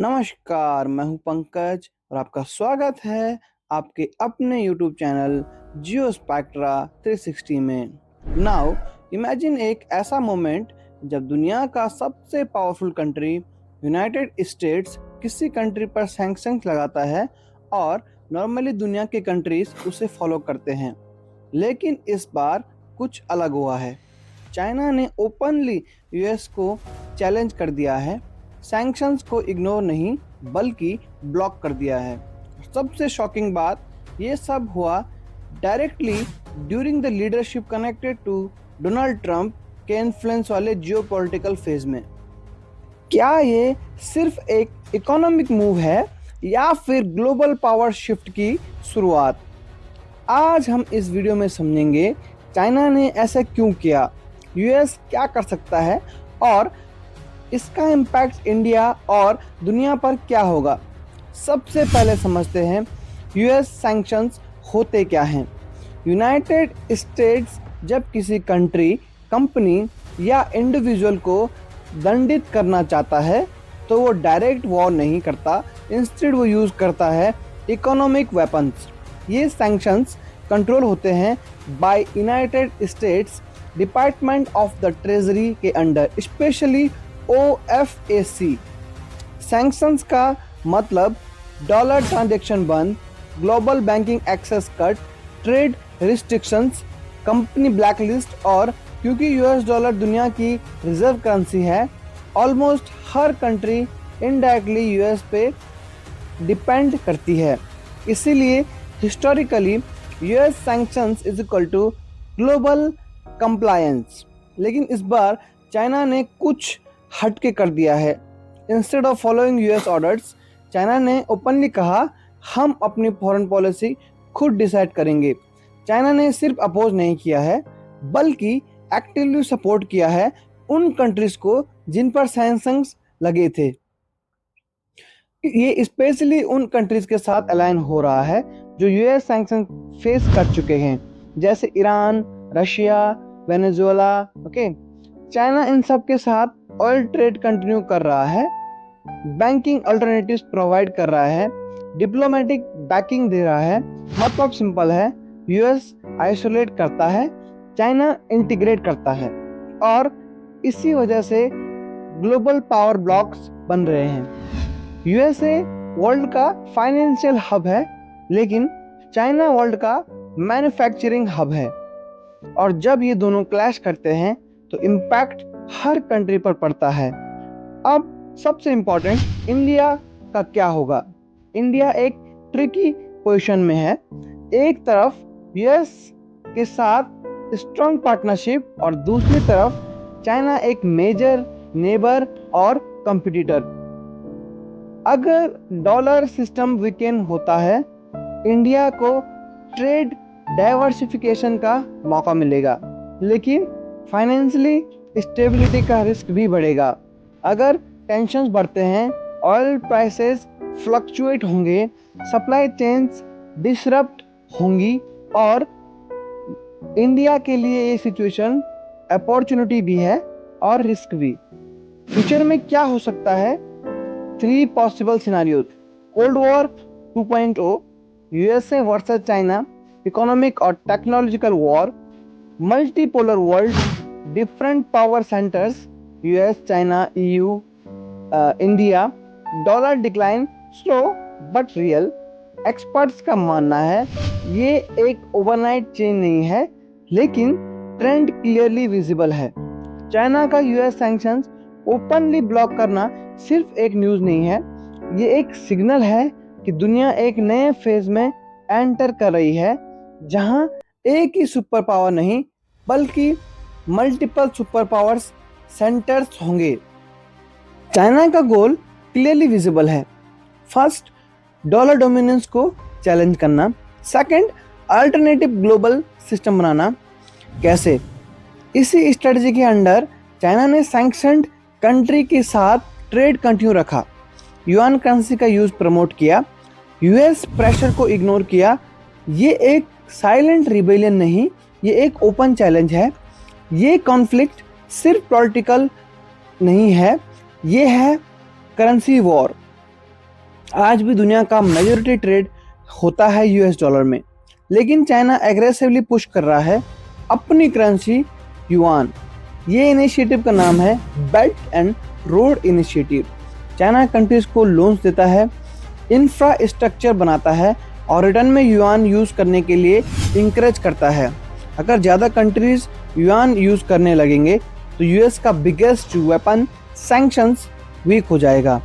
नमस्कार, मैं हूं पंकज और आपका स्वागत है आपके अपने YouTube चैनल जियो स्पेक्ट्रा 360 में। नाउ इमेजिन एक ऐसा मोमेंट जब दुनिया का सबसे पावरफुल कंट्री यूनाइटेड स्टेट्स किसी कंट्री पर सैंक्शंस लगाता है और नॉर्मली दुनिया के कंट्रीज उसे फॉलो करते हैं। लेकिन इस बार कुछ अलग हुआ है। चाइना ने ओपनली यूएस को चैलेंज कर दिया है, सैंक्शंस को इग्नोर नहीं बल्कि ब्लॉक कर दिया है। सबसे शॉकिंग बात ये सब हुआ directly during the leadership connected to Donald Trump के इन्फ्लुएंस वाले जियोपॉलिटिकल फेज में। क्या ये सिर्फ एक इकोनॉमिक मूव है या फिर ग्लोबल पावर शिफ्ट की शुरुआत? आज हम इस वीडियो में समझेंगे चाइना ने ऐसा क्यों किया, यूएस क्या कर सकता है और इसका इम्पैक्ट इंडिया और दुनिया पर क्या होगा। सबसे पहले समझते हैं यूएस सैंक्शंस होते क्या हैं। यूनाइटेड स्टेट्स जब किसी कंट्री, कंपनी या इंडिविजुअल को दंडित करना चाहता है तो वो डायरेक्ट वॉर नहीं करता, इंस्टेड वो यूज़ करता है इकोनॉमिक वेपन्स। ये सैंक्शंस कंट्रोल होते हैं by United States Department of the Treasury के अंडर, स्पेशली OFAC। सैंक्शंस का मतलब डॉलर ट्रांजैक्शन बंद, global banking access cut, trade restrictions, company blacklist. और क्योंकि यूएस डॉलर दुनिया की रिजर्व करेंसी है, ऑलमोस्ट हर कंट्री इनडायरेक्टली यूएस पे डिपेंड करती है। इसीलिए historically US sanctions is equal to global compliance. लेकिन इस बार चाइना ने कुछ हटके कर दिया है। Instead of following US orders, China ने ओपनली कहा हम अपनी फॉरेन पॉलिसी खुद डिसाइड करेंगे। चाइना ने सिर्फ अपोज नहीं किया है बल्कि एक्टिवली सपोर्ट किया है उन कंट्रीज को जिन पर सैंक्शंस लगे थे। ये स्पेशली उन कंट्रीज के साथ अलाइन हो रहा है जो यूएस सैंक्शन फेस कर चुके हैं, जैसे Iran, Russia, Venezuela. Okay, China in सब के साथ ऑयल ट्रेड कंटिन्यू कर रहा है, बैंकिंग अल्टरनेटिव्स प्रोवाइड कर रहा है, डिप्लोमेटिक बैकिंग दे रहा है। मतलब सिंपल है, यूएस आइसोलेट करता है, चाइना इंटीग्रेट करता है और इसी वजह से ग्लोबल पावर ब्लॉक्स बन रहे हैं। यूएसए वर्ल्ड का फाइनेंशियल हब है, लेकिन चाइना वर्ल्ड का मैन्युफैक्चरिंग हब है। और जब ये दोनों क्लैश करते हैं तो इम्पैक्ट हर कंट्री पर पड़ता है। अब सबसे इम्पोर्टेंट, इंडिया का क्या होगा। इंडिया एक ट्रिकी पोजीशन में है। एक तरफ यूएस के साथ स्ट्रॉन्ग पार्टनरशिप और दूसरी तरफ चाइना एक मेजर नेबर और कंपटीटर। अगर डॉलर सिस्टम वीकेन होता है, इंडिया को ट्रेड डाइवर्सिफिकेशन का मौका मिलेगा, लेकिन फाइनेंशियली स्टेबिलिटी का रिस्क भी बढ़ेगा। अगर टेंशन्स बढ़ते हैं, ऑयल प्राइसेस फ्लक्चुएट होंगे, सप्लाई चेन्स डिसरप्ट होंगी और इंडिया के लिए ये सिचुएशन अपॉर्चुनिटी भी है और रिस्क भी। फ्यूचर में क्या हो सकता है? 3 possible scenarios. Cold war 2.0, USA versus China, economic और technological war, multipolar world, different power centres, US, China, EU, India, dollar decline slow but real. Experts का मानना है ये एक ओवरनाइट चेंज नहीं है, लेकिन ट्रेंड क्लियरली विजिबल है। चाइना का यूएस सैंक्शंस ओपनली ब्लॉक करना सिर्फ एक न्यूज़ नहीं है, ये एक सिग्नल है कि दुनिया एक नए फेज में एंटर कर रही है, जहां एक ही सुपर पावर नहीं बल्कि मल्टीपल सुपर पावर्स सेंटर्स होंगे। चाइना का गोल क्लियरली विजिबल है। फर्स्ट, डॉलर डोमिनेंस को चैलेंज करना। सेकंड, अल्टरनेटिव ग्लोबल सिस्टम बनाना। कैसे? इसी स्ट्रेटजी के अंडर चाइना ने सैंक्शनड कंट्री के साथ ट्रेड कंटिन्यू रखा, युआन करेंसी का यूज प्रमोट किया, यूएस प्रेशर को इग्नोर किया। ये एक साइलेंट रिबेलियन नहीं, ये एक ओपन चैलेंज है। ये कॉन्फ्लिक्ट सिर्फ पॉलिटिकल नहीं है, ये है करेंसी वॉर। आज भी दुनिया का मेजॉरिटी ट्रेड होता है यूएस डॉलर में, लेकिन चाइना एग्रेसिवली पुश कर रहा है अपनी करेंसी युआन। ये इनिशिएटिव का नाम है belt and road initiative. China countries को लोन्स देता है, इंफ्रास्ट्रक्चर बनाता है और रिटर्न में युआन यूज़ करने के लिए इंकरेज करता है। अगर ज़्यादा कंट्रीज युआन यूज़ करने लगेंगे तो यूएस का बिगेस्ट वेपन सैंक्शंस वीक हो जाएगा।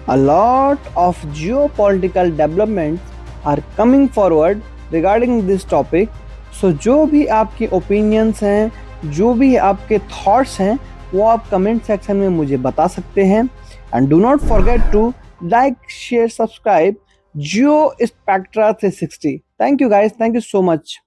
A lot of geopolitical developments are coming forward regarding this topic. So जो भी आपके ओपिनियंस हैं, जो भी आपके थॉट्स हैं, वो आप कमेंट सेक्शन में मुझे बता सकते हैं। And do not forget to like, share, subscribe Geo Spectra 360। Thank you guys, thank you so much.